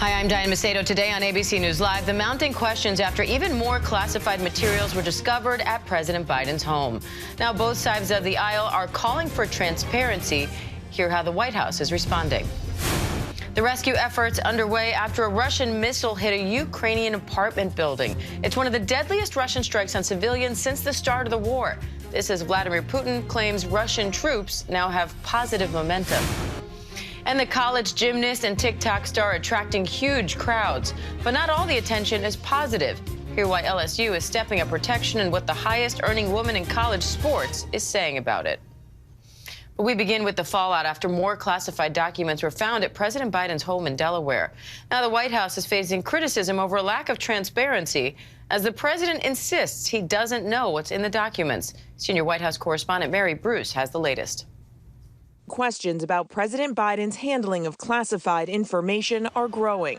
Hi, I'm Diane Macedo. Today on ABC News Live, the mounting questions after even more classified materials were discovered at President Biden's home. Now, both sides of the aisle are calling for transparency. Hear how the White House is responding. The rescue efforts underway after a Russian missile hit a Ukrainian apartment building. It's one of the deadliest Russian strikes on civilians since the start of the war. This as Vladimir Putin claims Russian troops now have positive momentum. And the college gymnast and TikTok star attracting huge crowds. But not all the attention is positive. Hear why LSU is stepping up protection and what the highest earning woman in college sports is saying about it. But we begin with the fallout after more classified documents were found at President Biden's home in Delaware. Now, the White House is facing criticism over a lack of transparency as the president insists he doesn't know what's in the documents. Senior White House correspondent Mary Bruce has the latest. Questions about President Biden's handling of classified information are growing.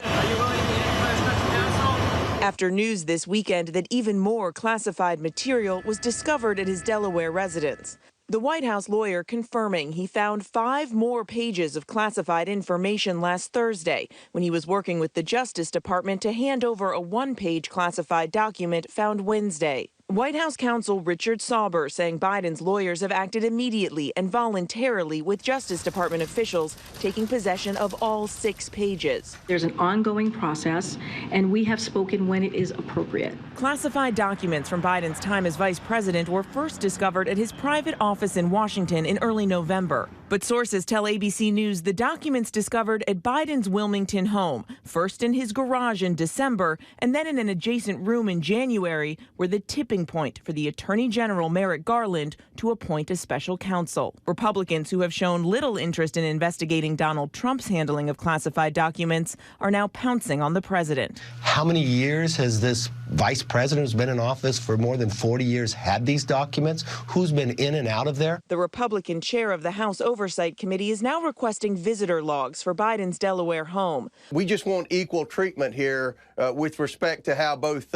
After news this weekend that even more classified material was discovered at his Delaware residence. The White House lawyer confirming he found 5 more pages of classified information last Thursday when he was working with the Justice Department to hand over a 1-page classified document found Wednesday. White House counsel Richard Sauber saying Biden's lawyers have acted immediately and voluntarily with Justice Department officials taking possession of all 6 pages. There's an ongoing process, and we have spoken when it is appropriate. Classified documents from Biden's time as vice president were first discovered at his private office in Washington in early November. But sources tell ABC News the documents discovered at Biden's Wilmington home, first in his garage in December and then in an adjacent room in January, were the tipping point for the Attorney General Merrick Garland to appoint a special counsel. Republicans who have shown little interest in investigating Donald Trump's handling of classified documents are now pouncing on the president. How many years has this vice president who's been in office for more than 40 years had these documents? Who's been in and out of there? The Republican chair of the House Oversight Committee is now requesting visitor logs for Biden's Delaware home. We just want equal treatment here with respect to how both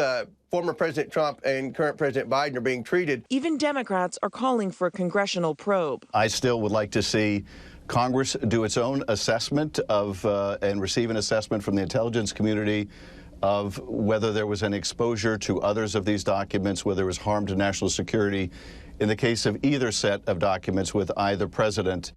former President Trump and current President Biden are being treated. Even Democrats are calling for a congressional probe. I still would like to see Congress do its own assessment of and receive an assessment from the intelligence community of whether there was an exposure to others of these documents, whether there was harm to national security in the case of either set of documents with either president.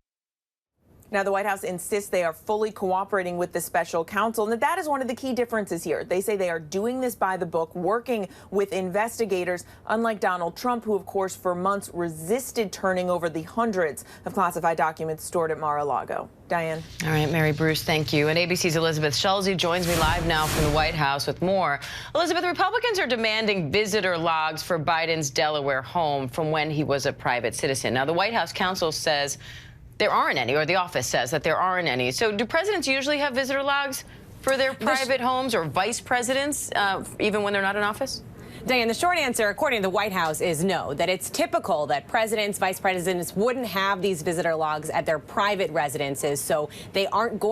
Now, the White House insists they are fully cooperating with the special counsel, and that is one of the key differences here. They say they are doing this by the book, working with investigators, unlike Donald Trump, who, of course, for months resisted turning over the hundreds of classified documents stored at Mar-a-Lago. Diane. All right, Mary Bruce, thank you. And ABC's Elizabeth Schulze joins me live now from the White House with more. Elizabeth, Republicans are demanding visitor logs for Biden's Delaware home from when he was a private citizen. Now, the White House counsel says there aren't any, or the office says that there aren't any. So do presidents usually have visitor logs for their private homes or vice presidents, even when they're not in office? Diane, the short answer, according to the White House, is no, that it's typical that presidents, vice presidents wouldn't have these visitor logs at their private residences, so they aren't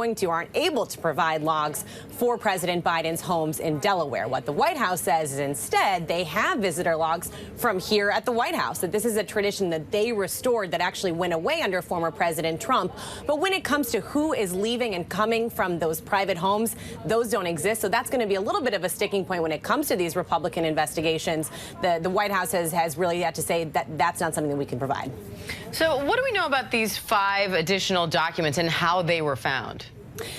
able to provide logs for President Biden's homes in Delaware. What the White House says is instead they have visitor logs from here at the White House, that this is a tradition that they restored that actually went away under former President Trump. But when it comes to who is leaving and coming from those private homes, those don't exist. So that's going to be a little bit of a sticking point when it comes to these Republican investigations. The White House has really had to say that that's not something that we can provide. So what do we know about these 5 additional documents and how they were found?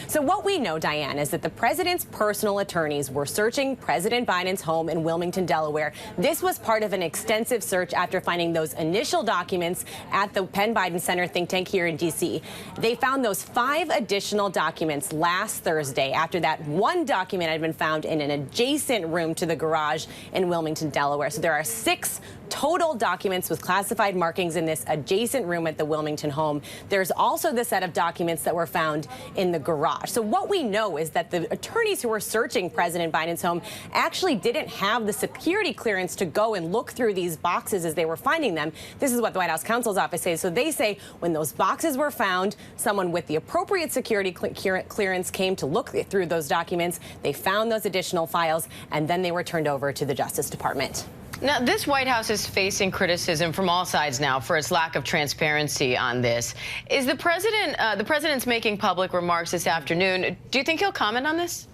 So what we know, Diane, is that the president's personal attorneys were searching President Biden's home in Wilmington, Delaware. This was part of an extensive search after finding those initial documents at the Penn Biden Center think tank here in D.C. They found those 5 additional documents last Thursday after that one document had been found in an adjacent room to the garage in Wilmington, Delaware. So there are 6 total documents with classified markings in this adjacent room at the Wilmington home. There's also the set of documents that were found in the garage. So what we know is that the attorneys who were searching President Biden's home actually didn't have the security clearance to go and look through these boxes as they were finding them. This is what the White House counsel's office says. So they say when those boxes were found, someone with the appropriate security clearance came to look through those documents. They found those additional files, and then they were turned over to the Justice Department. Now, this White House is facing criticism from all sides now for its lack of transparency on this. Is the president's making public remarks this afternoon? Do you think he'll comment on this?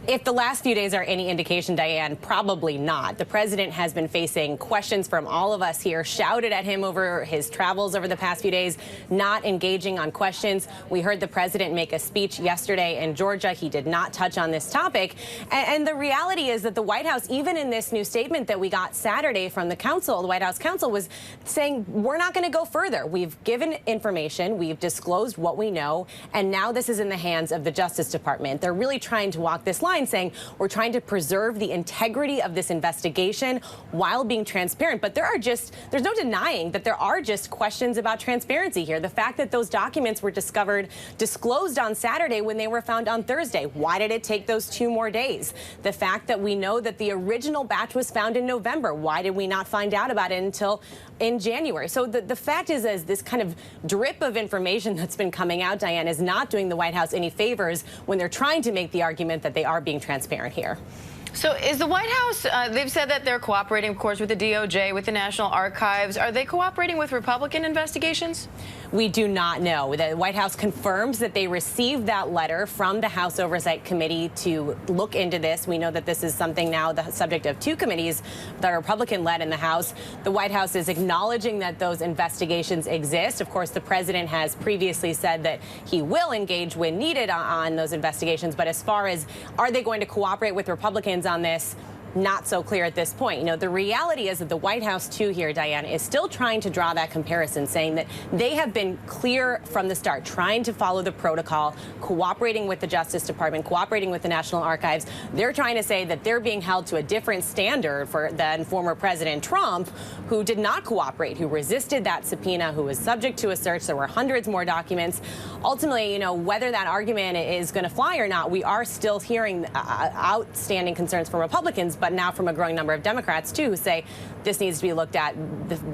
If the last few days are any indication, Diane, probably not. The president has been facing questions from all of us here, shouted at him over his travels over the past few days, not engaging on questions. We heard the president make a speech yesterday in Georgia. He did not touch on this topic. And the reality is that the White House, even in this new statement that we got Saturday from the council, the White House counsel was saying, we're not going to go further. We've given information, we've disclosed what we know, and now this is in the hands of the Justice Department. They're really trying to walk this line, saying we're trying to preserve the integrity of this investigation while being transparent. But there's no denying that there are just questions about transparency here. The fact that those documents were disclosed on Saturday when they were found on Thursday. Why did it take those 2 more days? The fact that we know that the original batch was found in November. Why did we not find out about it until in January? So the fact is this kind of drip of information that's been coming out, Diane, is not doing the White House any favors when they're trying to make the argument that they are being transparent here. So is the White House, they've said that they're cooperating, of course, with the DOJ, with the National Archives. Are they cooperating with Republican investigations? We do not know. The White House confirms that they received that letter from the House Oversight Committee to look into this. We know that this is something now the subject of 2 committees that are Republican-led in the House. The White House is acknowledging that those investigations exist. Of course, the president has previously said that he will engage when needed on those investigations. But as far as are they going to cooperate with Republicans on this, not so clear at this point. You know, the reality is that the White House, too, here, Diane, is still trying to draw that comparison, saying that they have been clear from the start, trying to follow the protocol, cooperating with the Justice Department, cooperating with the National Archives. They're trying to say that they're being held to a different standard than former President Trump, who did not cooperate, who resisted that subpoena, who was subject to a search. There were hundreds more documents. Ultimately, you know, whether that argument is going to fly or not, we are still hearing outstanding concerns from Republicans, but now from a growing number of Democrats, too, who say this needs to be looked at.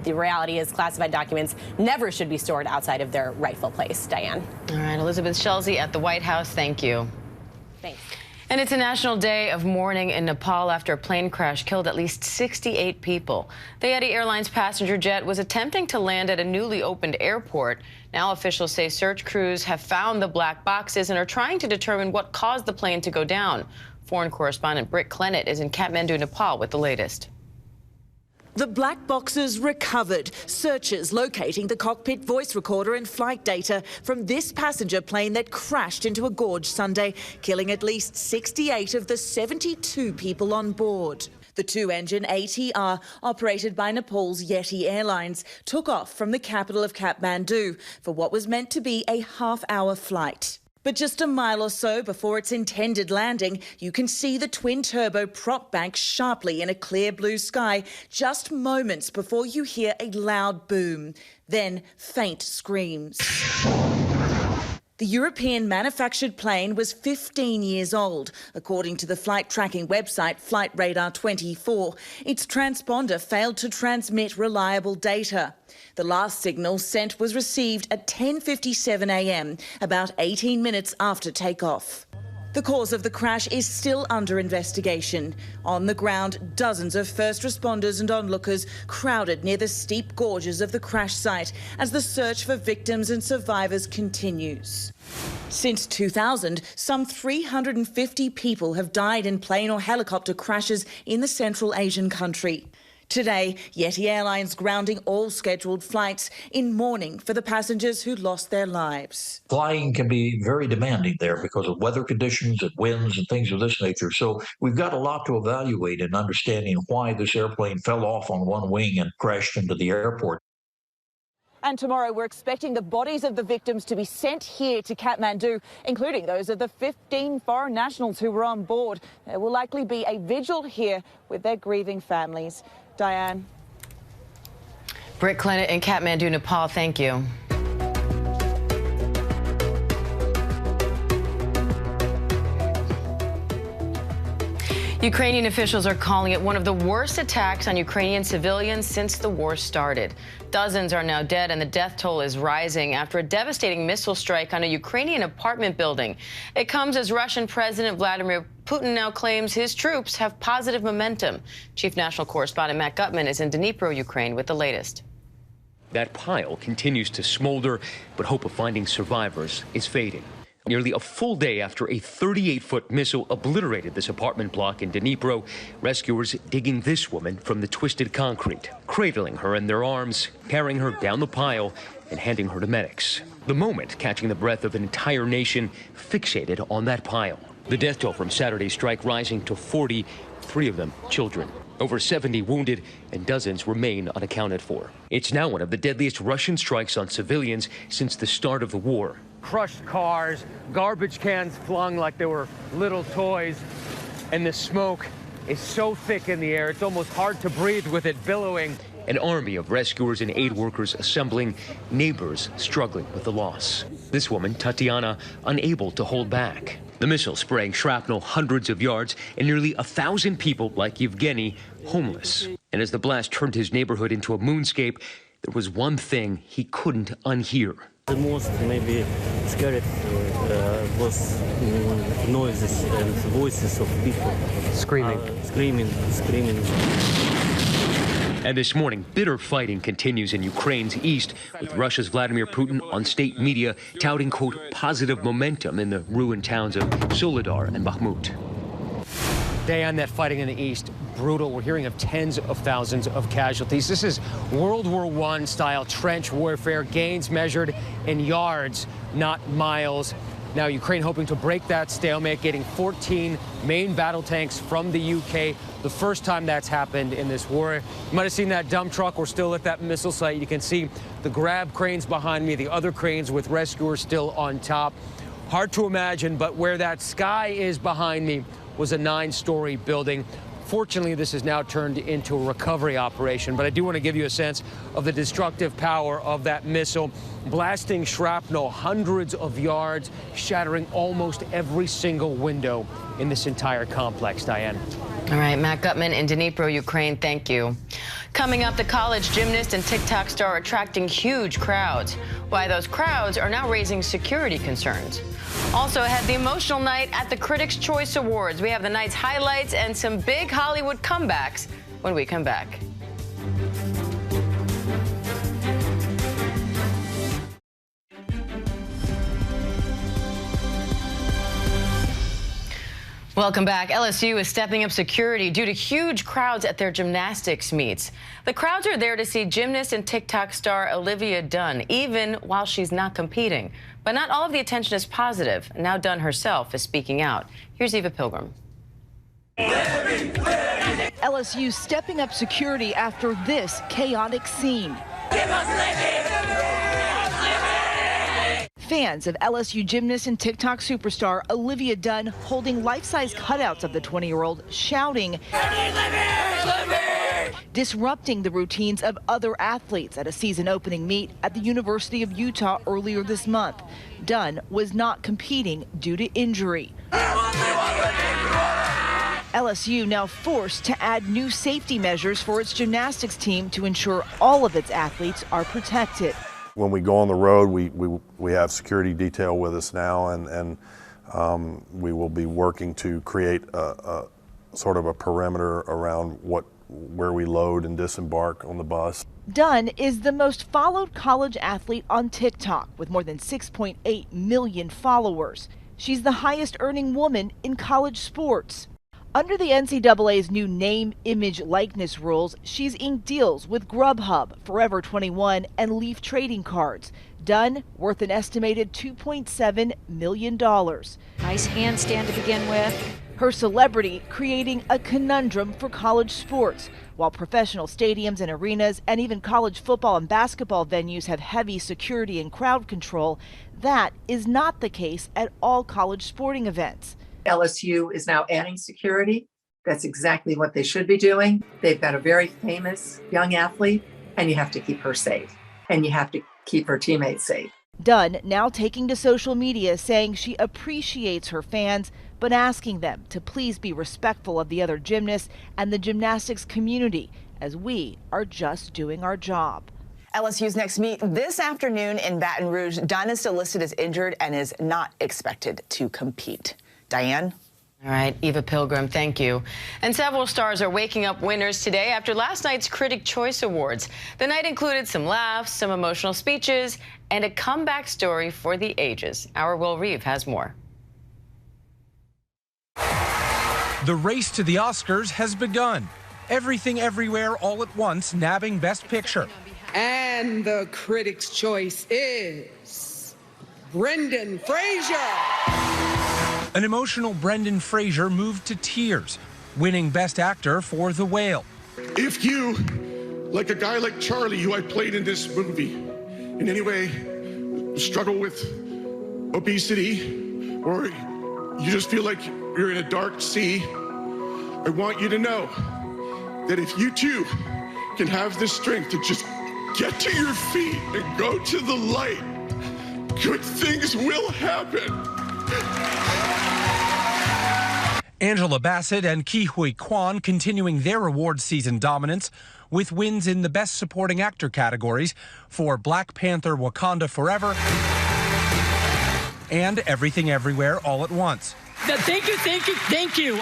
The reality is classified documents never should be stored outside of their rightful place. Diane. All right, Elizabeth Schelsey at the White House. Thank you. Thanks. And it's a national day of mourning in Nepal after a plane crash killed at least 68 people. The Yeti Airlines passenger jet was attempting to land at a newly opened airport. Now officials say search crews have found the black boxes and are trying to determine what caused the plane to go down. Foreign correspondent Britt Clennett is in Kathmandu, Nepal with the latest. The black boxes recovered. Searchers locating the cockpit voice recorder and flight data from this passenger plane that crashed into a gorge Sunday, killing at least 68 of the 72 people on board. The 2-engine ATR, operated by Nepal's Yeti Airlines, took off from the capital of Kathmandu for what was meant to be a half-hour flight. But just a mile or so before its intended landing, you can see the twin-turbo prop bank sharply in a clear blue sky, just moments before you hear a loud boom, then faint screams. The European-manufactured plane was 15 years old. According to the flight tracking website Flight Radar 24, its transponder failed to transmit reliable data. The last signal sent was received at 10:57 a.m., about 18 minutes after takeoff. The cause of the crash is still under investigation. On the ground, dozens of first responders and onlookers crowded near the steep gorges of the crash site as the search for victims and survivors continues. Since 2000, some 350 people have died in plane or helicopter crashes in the Central Asian country. Today, Yeti Airlines grounding all scheduled flights in mourning for the passengers who lost their lives. Flying can be very demanding there because of weather conditions and winds and things of this nature. So we've got a lot to evaluate in understanding why this airplane fell off on one wing and crashed into the airport. And tomorrow we're expecting the bodies of the victims to be sent here to Kathmandu, including those of the 15 foreign nationals who were on board. There will likely be a vigil here with their grieving families. Diane. Britt Clennett in Kathmandu, Nepal. Thank you. Ukrainian officials are calling it one of the worst attacks on Ukrainian civilians since the war started. Dozens are now dead, and the death toll is rising after a devastating missile strike on a Ukrainian apartment building. It comes as Russian President Vladimir Putin now claims his troops have positive momentum. Chief National Correspondent Matt Gutman is in Dnipro, Ukraine, with the latest. That pile continues to smolder, but hope of finding survivors is fading. Nearly a full day after a 38-foot missile obliterated this apartment block in Dnipro, rescuers digging this woman from the twisted concrete, cradling her in their arms, carrying her down the pile, and handing her to medics. The moment catching the breath of an entire nation fixated on that pile. The death toll from Saturday's strike rising to 40, 3 of them children. Over 70 wounded and dozens remain unaccounted for. It's now one of the deadliest Russian strikes on civilians since the start of the war. Crushed cars, garbage cans flung like they were little toys, and the smoke is so thick in the air, it's almost hard to breathe with it billowing. An army of rescuers and aid workers assembling, neighbors struggling with the loss. This woman, Tatiana, unable to hold back. The missile spraying shrapnel hundreds of yards and nearly 1,000 people like Yevgeny homeless. And as the blast turned his neighborhood into a moonscape, there was one thing he couldn't unhear. The most maybe scary was noises and voices of people. Screaming. Screaming. And this morning, bitter fighting continues in Ukraine's east, with Russia's Vladimir Putin on state media touting, quote, positive momentum in the ruined towns of Soledar and Bakhmut. Day on that fighting in the east, brutal. We're hearing of tens of thousands of casualties. This is World War I style trench warfare, gains measured in yards, not miles. Now, Ukraine hoping to break that stalemate, getting 14 main battle tanks from the UK. The first time that's happened in this war. You might have seen that dump truck. We're still at that missile site. You can see the grab cranes behind me, the other cranes with rescuers still on top. Hard to imagine, but where that sky is behind me was a 9-story building. Fortunately, this has now turned into a recovery operation, but I do want to give you a sense of the destructive power of that missile. Blasting shrapnel hundreds of yards, shattering almost every single window in this entire complex, Diane. All right, Matt Gutman in Dnipro, Ukraine, thank you. Coming up, the college gymnast and TikTok star attracting huge crowds. Why those crowds are now raising security concerns. Also ahead, the emotional night at the Critics' Choice Awards. We have the night's highlights and some big Hollywood comebacks when we come back. Welcome back. LSU is stepping up security due to huge crowds at their gymnastics meets. The crowds are there to see gymnast and TikTok star Olivia Dunne, even while she's not competing. But not all of the attention is positive. Now Dunne herself is speaking out. Here's Eva Pilgrim. LSU stepping up security after this chaotic scene. Fans of LSU gymnast and TikTok superstar Olivia Dunne holding life-size cutouts of the 20-year-old, shouting, disrupting the routines of other athletes at a season-opening meet at the University of Utah earlier this month. Dunne was not competing due to injury. LSU now forced to add new safety measures for its gymnastics team to ensure all of its athletes are protected. When we go on the road, we have security detail with us now, and we will be working to create a sort of a perimeter around where we load and disembark on the bus. Dunne is the most followed college athlete on TikTok with more than 6.8 million followers. She's the highest earning woman in college sports. Under the NCAA's new name, image, likeness rules, she's inked deals with Grubhub, Forever 21, and Leaf Trading Cards. Dunne worth an estimated $2.7 million. Nice handstand to begin with. Her celebrity creating a conundrum for college sports. While professional stadiums and arenas and even college football and basketball venues have heavy security and crowd control, that is not the case at all college sporting events. LSU is now adding security. That's exactly what they should be doing. They've got a very famous young athlete, and you have to keep her safe, and you have to keep her teammates safe. Dunne now taking to social media saying she appreciates her fans, but asking them to please be respectful of the other gymnasts and the gymnastics community, as we are just doing our job. LSU's next meet this afternoon in Baton Rouge. Dunne is still listed as injured and is not expected to compete. Diane? All right, Eva Pilgrim, thank you. And several stars are waking up winners today after last night's Critic Choice Awards. The night included some laughs, some emotional speeches, and a comeback story for the ages. Our Will Reeve has more. The race to the Oscars has begun. Everything Everywhere All at Once nabbing Best Picture. And the Critics' Choice is Brendan Fraser. An emotional Brendan Fraser moved to tears, winning Best Actor for The Whale. If you, like a guy like Charlie, who I played in this movie, in any way struggle with obesity, or you just feel like you're in a dark sea, I want you to know that if you too can have the strength to just get to your feet and go to the light, good things will happen. Angela Bassett and Ke Huy Quan continuing their award season dominance with wins in the Best Supporting Actor categories for Black Panther Wakanda Forever and Everything Everywhere All at Once. Thank you.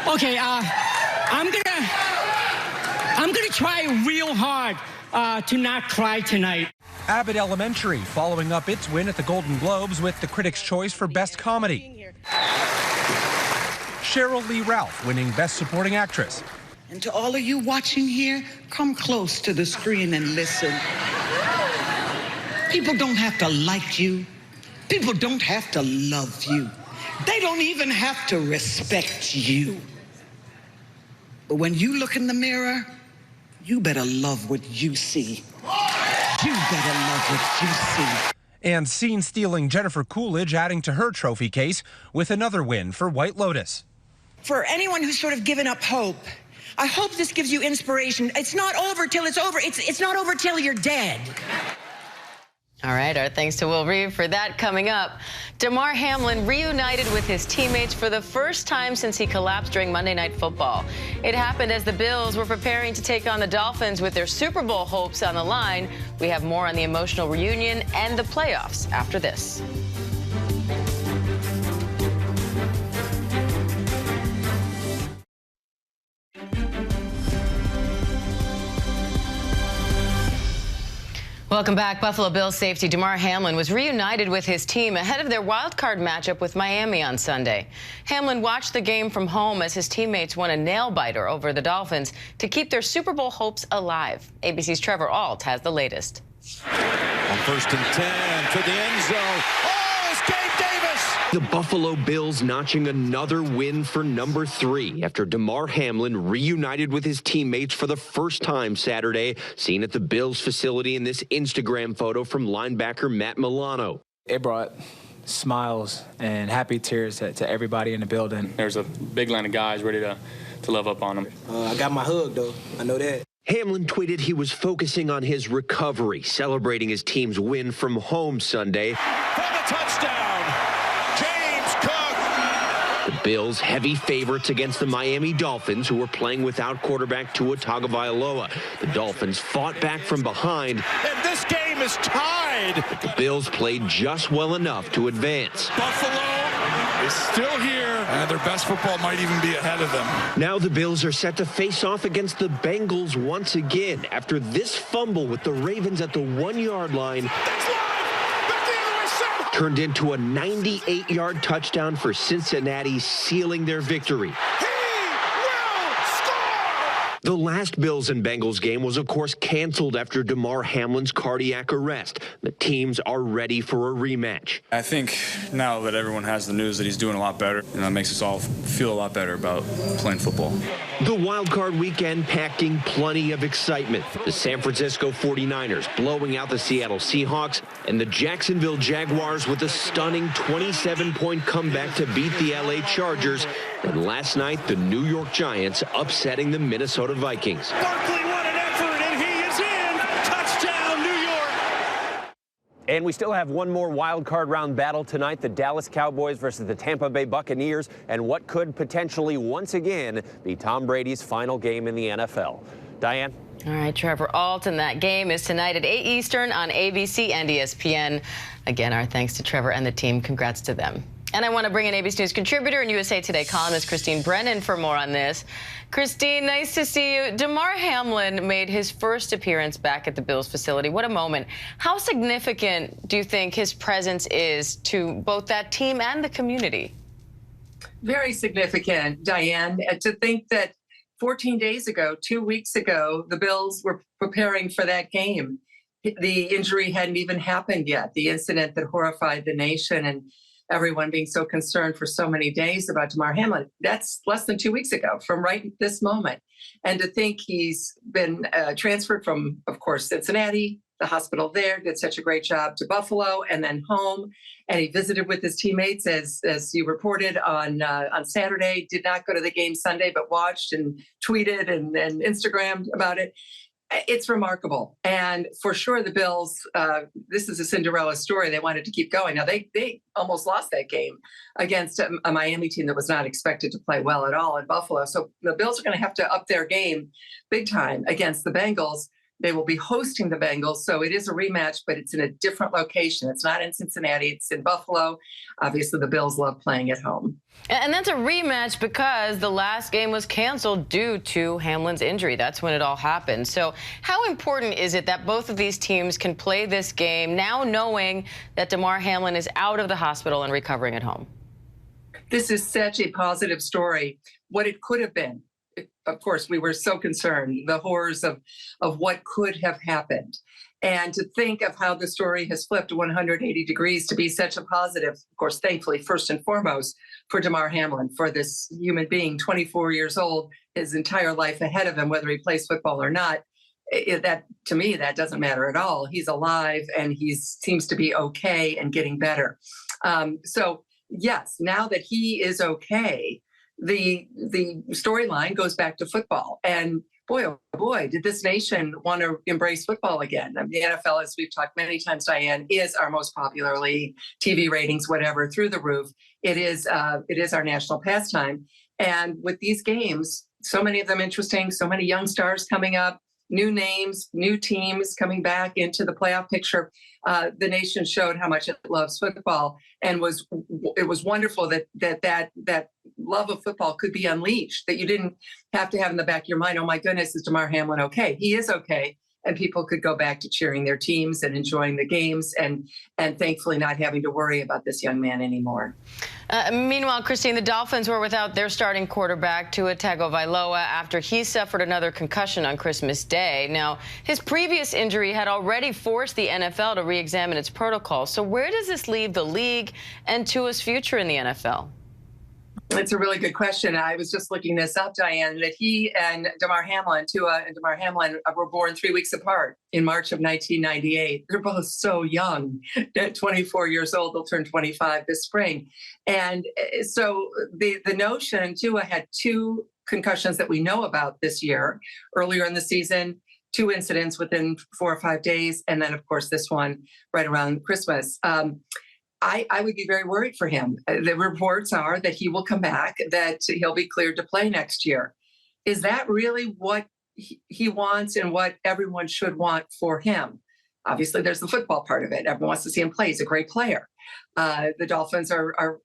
Okay, I'm gonna try real hard to not cry tonight. Abbott Elementary following up its win at the Golden Globes with the Critics' Choice for Best Comedy. Cheryl Lee Ralph winning Best Supporting Actress. And to all of you watching here, come close to the screen and listen. People don't have to like you. People don't have to love you. They don't even have to respect you. But when you look in the mirror, you better love what you see. You better love what you see. And scene-stealing Jennifer Coolidge adding to her trophy case with another win for White Lotus. For anyone who's sort of given up hope, I hope this gives you inspiration. It's not over till it's over. It's not over till you're dead. All right, our thanks to Will Reeve for that. Coming up, Damar Hamlin reunited with his teammates for the first time since he collapsed during Monday Night Football. It happened as the Bills were preparing to take on the Dolphins with their Super Bowl hopes on the line. We have more on the emotional reunion and the playoffs after this. Welcome back. Buffalo Bills safety Damar Hamlin was reunited with his team ahead of their wild card matchup with Miami on Sunday. Hamlin watched the game from home as his teammates won a nail-biter over the Dolphins to keep their Super Bowl hopes alive. ABC's Trevor Ault has the latest. On 1st and 10 to the end zone. Oh, it's Gabe Davis! The Buffalo Bills notching another win for number 3 after Damar Hamlin reunited with his teammates for the first time Saturday, seen at the Bills facility in this Instagram photo from linebacker Matt Milano. It brought smiles and happy tears to everybody in the building. There's a big line of guys ready to love up on him. I got my hug, though. I know that. Hamlin tweeted he was focusing on his recovery, celebrating his team's win from home Sunday. For the touchdown! The Bills heavy favorites against the Miami Dolphins, who were playing without quarterback Tua Tagovailoa. The Dolphins fought back from behind. And this game is tied. But the Bills played just well enough to advance. Buffalo is still here, and their best football might even be ahead of them. Now the Bills are set to face off against the Bengals once again after this fumble with the Ravens at the 1-yard line. Turned into a 98-yard touchdown for Cincinnati, sealing their victory. The last Bills and Bengals game was, of course, canceled after Damar Hamlin's cardiac arrest. The teams are ready for a rematch. I think now that everyone has the news that he's doing a lot better, it makes us all feel a lot better about playing football. The wild card weekend packing plenty of excitement. The San Francisco 49ers blowing out the Seattle Seahawks, and the Jacksonville Jaguars with a stunning 27-point comeback to beat the LA Chargers. And last night, the New York Giants upsetting the Minnesota Vikings. Barkley, what an effort, and he is in. Touchdown, New York. And we still have one more wild card round battle tonight, the Dallas Cowboys versus the Tampa Bay Buccaneers, and what could potentially once again be Tom Brady's final game in the NFL. Diane? All right, Trevor Ault, and that game is tonight at 8 Eastern on ABC and ESPN. Again, our thanks to Trevor and the team. Congrats to them. And I want to bring in ABC News contributor and USA Today columnist Christine Brennan for more on this. Christine, nice to see you. Damar Hamlin made his first appearance back at the Bills facility. What a moment. How significant do you think his presence is to both that team and the community? Very significant, Diane. To think that 14 days ago, 2 weeks ago, the Bills were preparing for that game. The injury hadn't even happened yet. The incident that horrified the nation and everyone being so concerned for so many days about Damar Hamlin, that's less than 2 weeks ago from right this moment. And to think he's been transferred from, of course, Cincinnati, the hospital there, did such a great job, to Buffalo and then home. And he visited with his teammates, as you reported on Saturday, did not go to the game Sunday, but watched and tweeted and Instagrammed about it. It's remarkable. And for sure, the Bills, this is a Cinderella story. They wanted to keep going. Now, they almost lost that game against a Miami team that was not expected to play well at all in Buffalo. So the Bills are going to have to up their game big time against the Bengals. They will be hosting the Bengals, so it is a rematch, but it's in a different location. It's not in Cincinnati, it's in Buffalo. Obviously, the Bills love playing at home. And that's a rematch because the last game was canceled due to Hamlin's injury. That's when it all happened. So how important is it that both of these teams can play this game now knowing that Damar Hamlin is out of the hospital and recovering at home? This is such a positive story. What it could have been. Of course, we were so concerned, the horrors of what could have happened. And to think of how the story has flipped 180 degrees to be such a positive, of course, thankfully, first and foremost, for Damar Hamlin, for this human being, 24 years old, his entire life ahead of him, whether he plays football or not. That, to me, that doesn't matter at all. He's alive and he seems to be okay and getting better. So, yes, now that he is okay, the storyline goes back to football. And boy, oh boy, did this nation want to embrace football again. I mean, the NFL, as we've talked many times, Diane, is our most popular league, TV ratings, whatever, through the roof. It is our national pastime. And with these games, so many of them interesting, so many young stars coming up, new names, new teams coming back into the playoff picture. The nation showed how much it loves football, and it was wonderful that love of football could be unleashed, that you didn't have to have in the back of your mind, oh my goodness, is Damar Hamlin okay? He is okay. And people could go back to cheering their teams and enjoying the games and thankfully not having to worry about this young man anymore. Meanwhile, Christine, the Dolphins were without their starting quarterback, Tua Tagovailoa, after he suffered another concussion on Christmas Day. Now, his previous injury had already forced the NFL to re-examine its protocol. So where does this leave the league and Tua's future in the NFL? It's a really good question. I was just looking this up, Diane, that he and Damar Hamlin, Tua and Damar Hamlin, were born 3 weeks apart in March of 1998. They're both so young. At 24 years old, they'll turn 25 this spring. And so the notion, Tua had 2 concussions that we know about this year. Earlier in the season, 2 incidents within 4 or 5 days. And then, of course, this one right around Christmas. I would be very worried for him. The reports are that he will come back, that he'll be cleared to play next year. Is that really what he wants and what everyone should want for him? Obviously, there's the football part of it. Everyone wants to see him play. He's a great player. The Dolphins are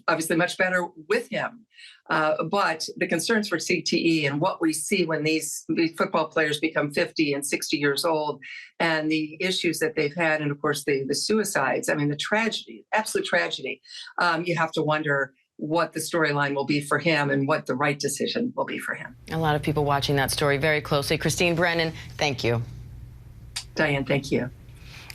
obviously much better with him. But the concerns for CTE and what we see when these football players become 50 and 60 years old and the issues that they've had, and of course the suicides, I mean, the tragedy, absolute tragedy, you have to wonder what the storyline will be for him and what the right decision will be for him. A lot of people watching that story very closely. Christine Brennan, thank you. Diane, thank you.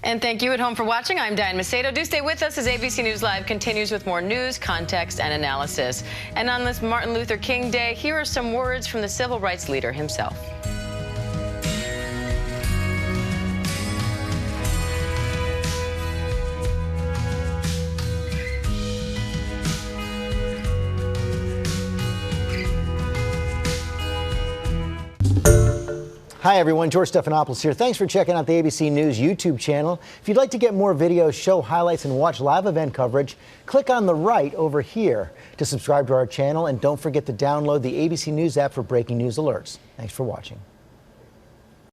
And thank you at home for watching. I'm Diane Macedo. Do stay with us as ABC News Live continues with more news, context, and analysis. And on this Martin Luther King Day, here are some words from the civil rights leader himself. Hi everyone, George Stephanopoulos here. Thanks for checking out the ABC News YouTube channel. If you'd like to get more videos, show highlights, and watch live event coverage, click on the right over here to subscribe to our channel, and don't forget to download the ABC News app for breaking news alerts. Thanks for watching.